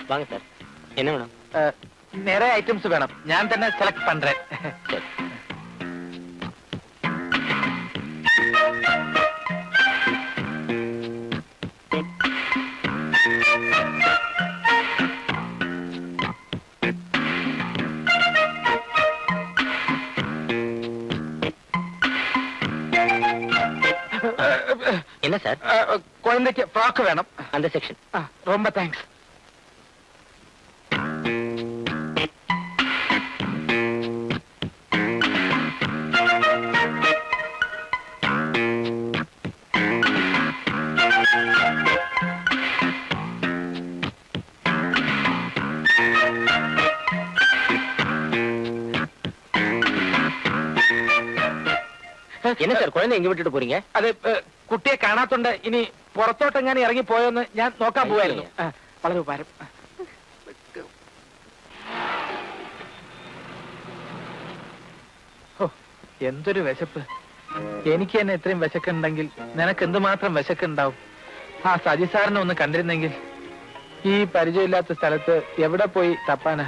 வாங்க சார், என்ன வேணும்? நிறைய ஐட்டம்ஸ் வேணும், நான் തന്നെ செலக்ட் பண்றேன். என்ன சார்? குழந்தைக்கு ஃப்ராக் வேணும். அந்த செக்ஷன். ரொம்ப தேங்க்ஸ். என்ன சார், குழந்தை எங்க விட்டுட்டு போறீங்க? അത് കുട്ടിയെ കാണാത്തോണ്ട് ഇനി പുറത്തോട്ടെങ്ങാനും ഇറങ്ങി പോയോന്ന് ഞാൻ നോക്കാൻ പോവായിരുന്നു. വളരെ ഉപകാരം. എന്തൊരു വിശപ്പ്! എനിക്ക് തന്നെ ഇത്രയും വിശക്കുണ്ടെങ്കിൽ നിനക്ക് എന്തുമാത്രം വിശക്കുണ്ടാവും. ആ സജി സാറിനെ ഒന്ന് കണ്ടിരുന്നെങ്കിൽ. ഈ പരിചയമില്ലാത്ത സ്ഥലത്ത് എവിടെ പോയി തപ്പാനാ?